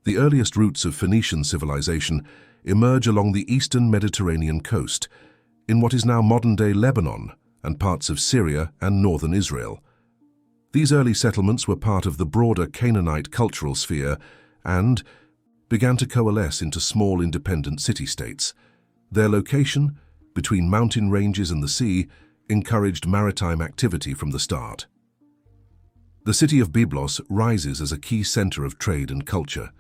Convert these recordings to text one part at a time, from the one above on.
The earliest roots of Phoenician civilization emerge along the eastern Mediterranean coast, in what is now modern-day Lebanon and parts of Syria and northern Israel. These early settlements were part of the broader Canaanite cultural sphere and began to coalesce into small independent city-states. Their location, between mountain ranges and the sea, encouraged maritime activity from the start. The city of Byblos rises as a key center of trade and culture.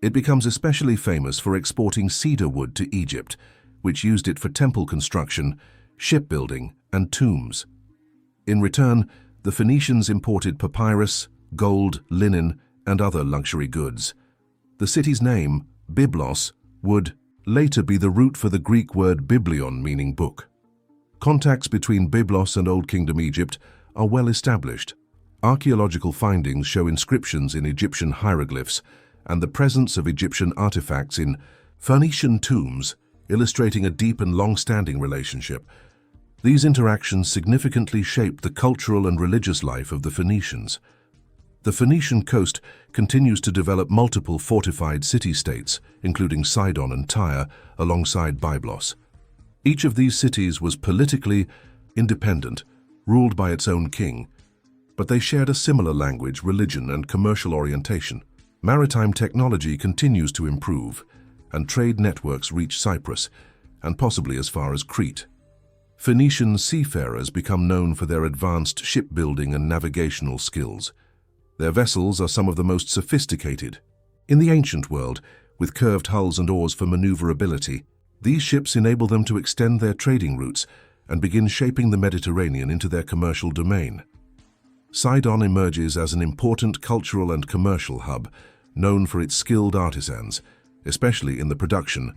It becomes especially famous for exporting cedar wood to Egypt, which used it for temple construction, shipbuilding, and tombs. In return, the Phoenicians imported papyrus, gold, linen, and other luxury goods. The city's name, Byblos, would later be the root for the Greek word biblion, meaning book. Contacts between Byblos and Old Kingdom Egypt are well established. Archaeological findings show inscriptions in Egyptian hieroglyphs and the presence of Egyptian artifacts in Phoenician tombs, illustrating a deep and long-standing relationship. These interactions significantly shaped the cultural and religious life of the Phoenicians. The Phoenician coast continues to develop multiple fortified city-states, including Sidon and Tyre, alongside Byblos. Each of these cities was politically independent, ruled by its own king, but they shared a similar language, religion, and commercial orientation. Maritime technology continues to improve, and trade networks reach Cyprus, and possibly as far as Crete. Phoenician seafarers become known for their advanced shipbuilding and navigational skills. Their vessels are some of the most sophisticated in the ancient world, with curved hulls and oars for maneuverability. These ships enable them to extend their trading routes and begin shaping the Mediterranean into their commercial domain. Sidon emerges as an important cultural and commercial hub, known for its skilled artisans, especially in the production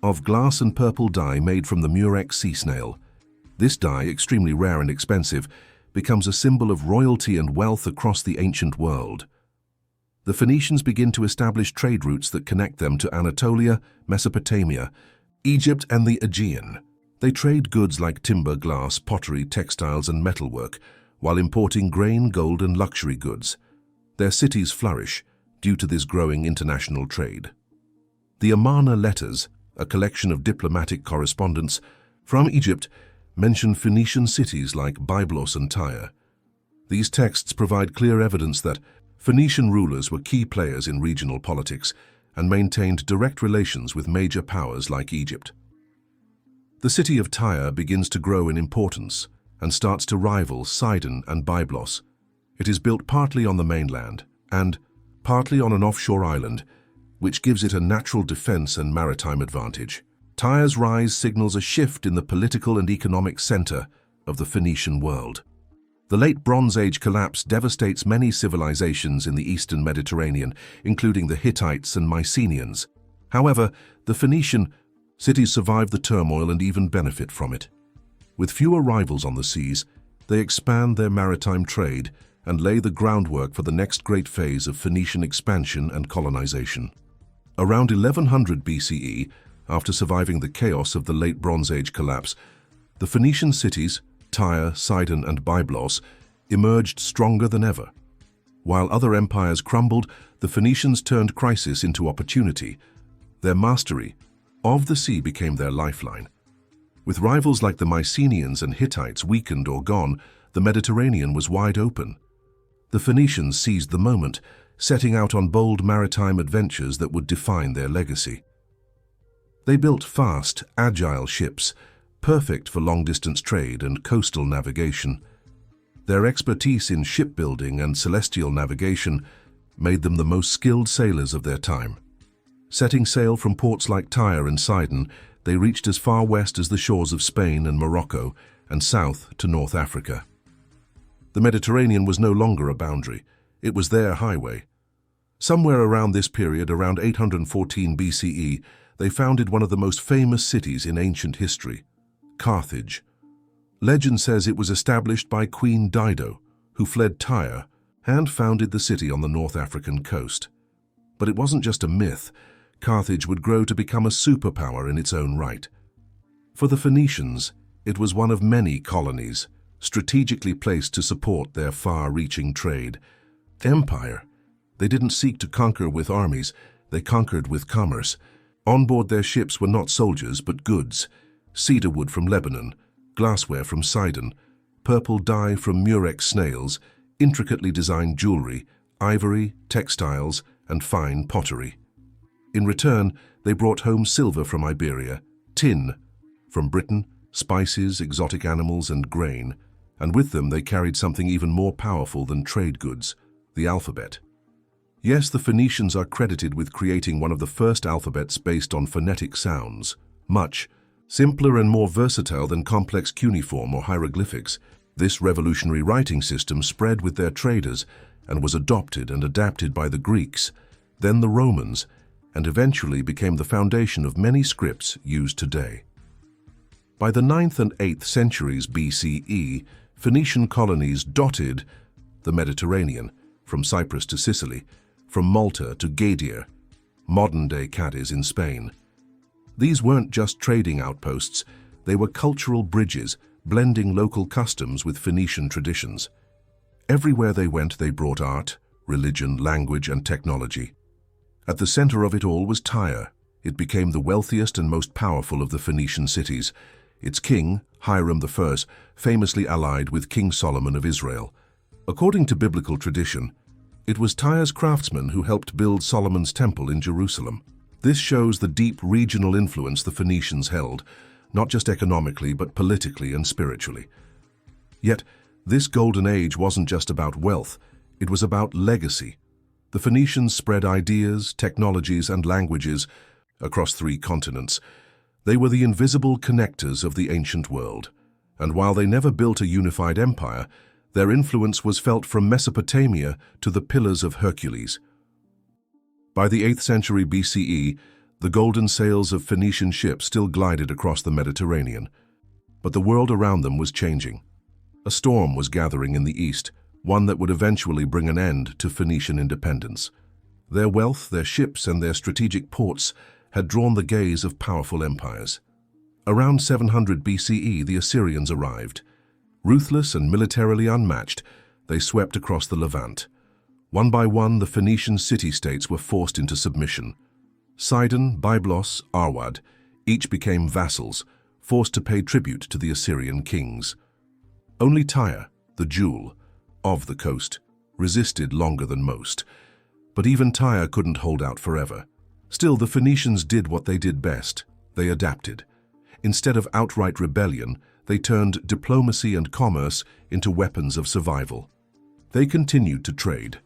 of glass and purple dye made from the murex sea snail. This dye, extremely rare and expensive, becomes a symbol of royalty and wealth across the ancient world. The Phoenicians begin to establish trade routes that connect them to Anatolia, Mesopotamia, Egypt, and the Aegean. They trade goods like timber, glass, pottery, textiles, and metalwork, while importing grain, gold, and luxury goods. Their cities flourish due to this growing international trade. The Amarna letters, a collection of diplomatic correspondence from Egypt, mention Phoenician cities like Byblos and Tyre. These texts provide clear evidence that Phoenician rulers were key players in regional politics and maintained direct relations with major powers like Egypt. The city of Tyre begins to grow in importance and starts to rival Sidon and Byblos. It is built partly on the mainland and partly on an offshore island, which gives it a natural defense and maritime advantage. Tyre's rise signals a shift in the political and economic center of the Phoenician world. The late Bronze Age collapse devastates many civilizations in the eastern Mediterranean, including the Hittites and Mycenaeans. However, the Phoenician cities survive the turmoil and even benefit from it. With fewer rivals on the seas, they expand their maritime trade and lay the groundwork for the next great phase of Phoenician expansion and colonization. Around 1100 BCE, after surviving the chaos of the late Bronze Age collapse, the Phoenician cities, Tyre, Sidon, and Byblos, emerged stronger than ever. While other empires crumbled, the Phoenicians turned crisis into opportunity. Their mastery of the sea became their lifeline. With rivals like the Mycenaeans and Hittites weakened or gone, the Mediterranean was wide open. The Phoenicians seized the moment, setting out on bold maritime adventures that would define their legacy. They built fast, agile ships, perfect for long-distance trade and coastal navigation. Their expertise in shipbuilding and celestial navigation made them the most skilled sailors of their time. Setting sail from ports like Tyre and Sidon, they reached as far west as the shores of Spain and Morocco and south to North Africa. The Mediterranean was no longer a boundary. It was their highway. Somewhere around this period, around 814 BCE, they founded one of the most famous cities in ancient history, Carthage. Legend says it was established by Queen Dido, who fled Tyre and founded the city on the North African coast. But it wasn't just a myth. Carthage would grow to become a superpower in its own right. For the Phoenicians, it was one of many colonies, strategically placed to support their far-reaching trade. Empire. They didn't seek to conquer with armies. They conquered with commerce. On board their ships were not soldiers but goods: cedar wood from Lebanon, glassware from Sidon, purple dye from murex snails, intricately designed jewelry, ivory, textiles, and fine pottery. In return, they brought home silver from Iberia, tin from Britain, spices, exotic animals, and grain, and with them they carried something even more powerful than trade goods: the alphabet. Yes, the Phoenicians are credited with creating one of the first alphabets based on phonetic sounds, much simpler and more versatile than complex cuneiform or hieroglyphics. This revolutionary writing system spread with their traders and was adopted and adapted by the Greeks, then the Romans, and eventually became the foundation of many scripts used today. By the 9th and 8th centuries BCE, Phoenician colonies dotted the Mediterranean, from Cyprus to Sicily, from Malta to Gadir, modern-day Cadiz in Spain. These weren't just trading outposts, they were cultural bridges, blending local customs with Phoenician traditions. Everywhere they went, they brought art, religion, language, and technology. At the center of it all was Tyre. It became the wealthiest and most powerful of the Phoenician cities. Its king, Hiram I, famously allied with King Solomon of Israel. According to biblical tradition, it was Tyre's craftsmen who helped build Solomon's temple in Jerusalem. This shows the deep regional influence the Phoenicians held, not just economically but politically and spiritually. Yet, this golden age wasn't just about wealth, it was about legacy. The Phoenicians spread ideas, technologies, and languages across 3 continents. They were the invisible connectors of the ancient world, and while they never built a unified empire, their influence was felt from Mesopotamia to the Pillars of Hercules. By the 8th century BCE, the golden sails of Phoenician ships still glided across the Mediterranean. But the world around them was changing. A storm was gathering in the east, one that would eventually bring an end to Phoenician independence. Their wealth, their ships, and their strategic ports had drawn the gaze of powerful empires. Around 700 BCE, the Assyrians arrived. Ruthless and militarily unmatched, they swept across the Levant. One by one, the Phoenician city-states were forced into submission. Sidon, Byblos, Arwad, each became vassals, forced to pay tribute to the Assyrian kings. Only Tyre, the jewel of the coast, resisted longer than most. But even Tyre couldn't hold out forever. Still, the Phoenicians did what they did best. They adapted. Instead of outright rebellion, they turned diplomacy and commerce into weapons of survival. They continued to trade,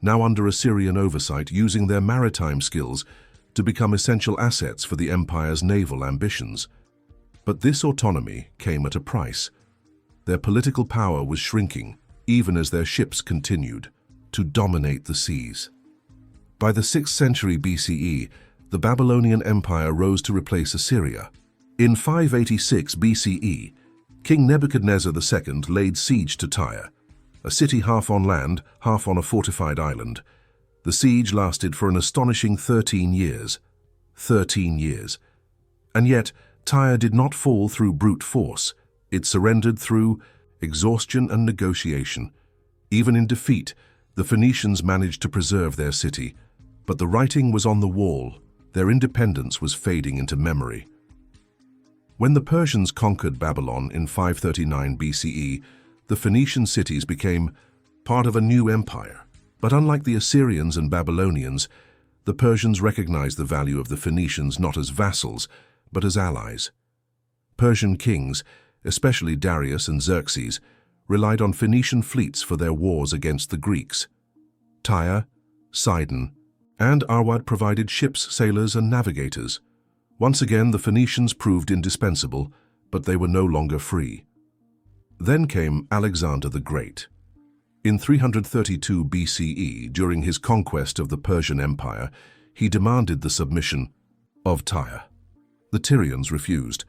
now under Assyrian oversight, using their maritime skills to become essential assets for the empire's naval ambitions. But this autonomy came at a price. Their political power was shrinking, even as their ships continued to dominate the seas. By the 6th century BCE, the Babylonian Empire rose to replace Assyria. In 586 BCE, King Nebuchadnezzar II laid siege to Tyre, a city half on land, half on a fortified island. The siege lasted for an astonishing 13 years. 13 years. And yet, Tyre did not fall through brute force. It surrendered through exhaustion and negotiation. Even in defeat, the Phoenicians managed to preserve their city. But the writing was on the wall. Their independence was fading into memory. When the Persians conquered Babylon in 539 BCE, the Phoenician cities became part of a new empire. But unlike the Assyrians and Babylonians, the Persians recognized the value of the Phoenicians not as vassals, but as allies. Persian kings, especially Darius and Xerxes, relied on Phoenician fleets for their wars against the Greeks. Tyre, Sidon, and Arwad provided ships, sailors, and navigators. Once again, the Phoenicians proved indispensable, but they were no longer free. Then came Alexander the Great. In 332 BCE, during his conquest of the Persian Empire, he demanded the submission of Tyre. The Tyrians refused.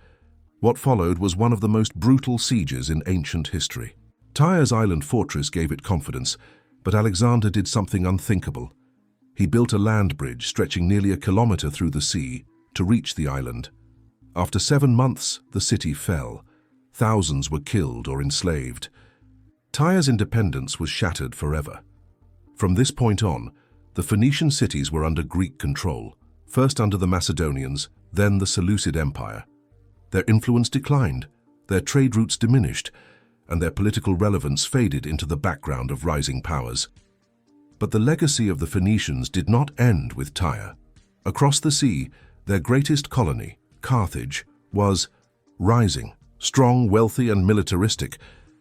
What followed was one of the most brutal sieges in ancient history. Tyre's island fortress gave it confidence, but Alexander did something unthinkable. He built a land bridge stretching nearly a kilometer through the sea to reach the island. After 7 months, the city fell. Thousands were killed or enslaved. Tyre's independence was shattered forever. From this point on, The Phoenician cities were under Greek control, first under the Macedonians, then the Seleucid Empire. Their influence declined, their trade routes diminished, and their political relevance faded into the background of rising powers. But the legacy of the Phoenicians did not end with Tyre. Across the sea, their greatest colony, Carthage, was rising. Strong, wealthy, and militaristic,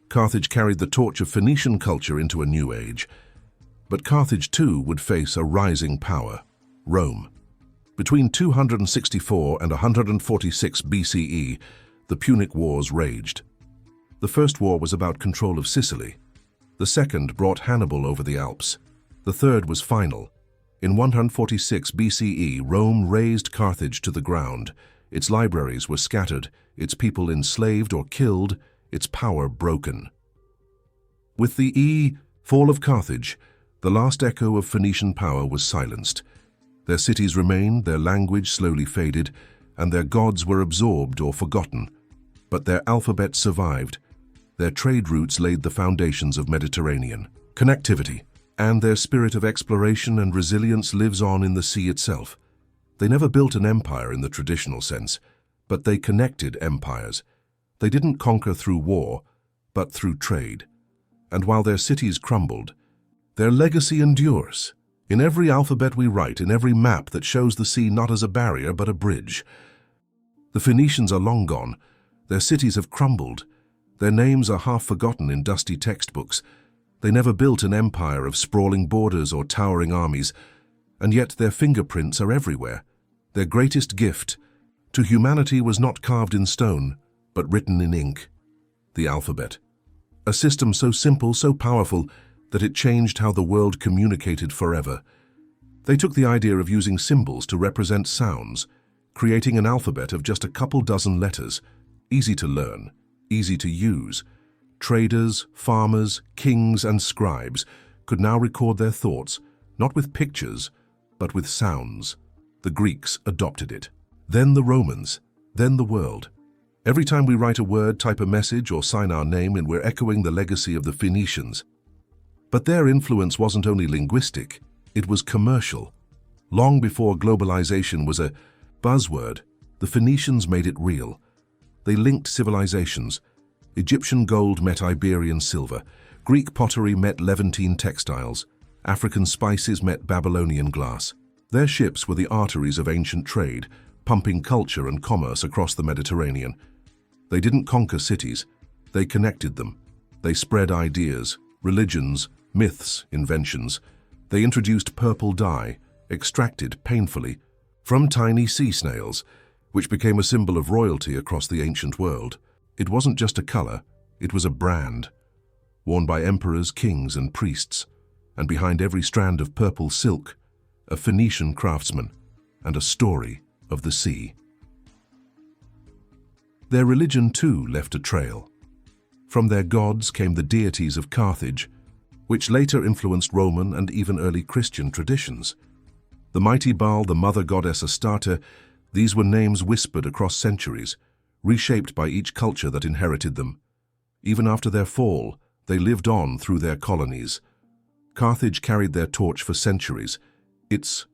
Carthage carried the torch of Phoenician culture into a new age. But Carthage too would face a rising power, Rome. Between 264 and 146 BCE, the Punic Wars raged. The First War was about control of Sicily. The second brought Hannibal over the Alps. The third was final. In 146 BCE, Rome razed Carthage to the ground. Its libraries were scattered, its people enslaved or killed, its power broken. With the fall of Carthage, the last echo of Phoenician power was silenced. Their cities remained, their language slowly faded, and their gods were absorbed or forgotten. But their alphabet survived. Their trade routes laid the foundations of Mediterranean connectivity, and their spirit of exploration and resilience lives on in the sea itself. They never built an empire in the traditional sense, but they connected empires. They didn't conquer through war, but through trade. And while their cities crumbled, their legacy endures. In every alphabet we write, in every map that shows the sea not as a barrier but a bridge. The Phoenicians are long gone. Their cities have crumbled. Their names are half forgotten in dusty textbooks. They never built an empire of sprawling borders or towering armies, and yet their fingerprints are everywhere. Their greatest gift to humanity was not carved in stone, but written in ink: the alphabet. A system so simple, so powerful, that it changed how the world communicated forever. They took the idea of using symbols to represent sounds, creating an alphabet of just a couple dozen letters, easy to learn, easy to use. Traders, farmers, kings, and scribes could now record their thoughts, not with pictures, but with sounds. The Greeks adopted it. Then the Romans, then the world. Every time we write a word, type a message, or sign our name, and we're echoing the legacy of the Phoenicians. But their influence wasn't only linguistic, it was commercial. Long before globalization was a buzzword, the Phoenicians made it real. They linked civilizations. Egyptian gold met Iberian silver. Greek pottery met Levantine textiles. African spices met Babylonian glass. Their ships were the arteries of ancient trade, pumping culture and commerce across the Mediterranean. They didn't conquer cities. They connected them. They spread ideas, religions, myths, inventions. They introduced purple dye, extracted painfully from tiny sea snails, which became a symbol of royalty across the ancient world. It wasn't just a color, it was a brand, worn by emperors, kings, and priests, and behind every strand of purple silk, a Phoenician craftsman and a story of the sea. Their religion too left a trail. From their gods came the deities of Carthage, which later influenced Roman and even early Christian traditions. The mighty Baal, the mother goddess Astarte, these were names whispered across centuries, reshaped by each culture that inherited them. Even after their fall, they lived on through their colonies. Carthage carried their torch for centuries. Its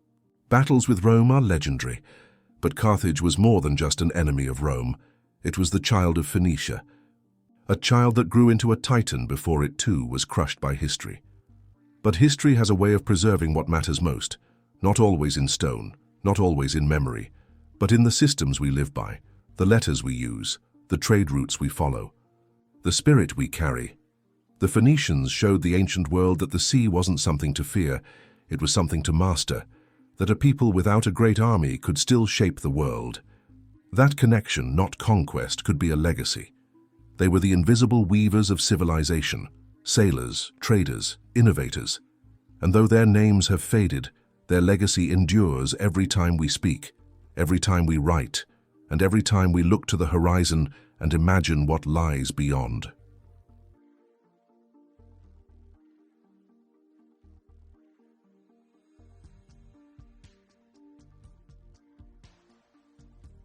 battles with Rome are legendary, but Carthage was more than just an enemy of Rome. It was the child of Phoenicia, a child that grew into a titan before it too was crushed by history. But history has a way of preserving what matters most, not always in stone, not always in memory, but in the systems we live by, the letters we use, the trade routes we follow, the spirit we carry. The Phoenicians showed the ancient world that the sea wasn't something to fear, it was something to master, that a people without a great army could still shape the world. That connection, not conquest, could be a legacy. They were the invisible weavers of civilization, sailors, traders, innovators. And though their names have faded, their legacy endures every time we speak, every time we write, and every time we look to the horizon and imagine what lies beyond.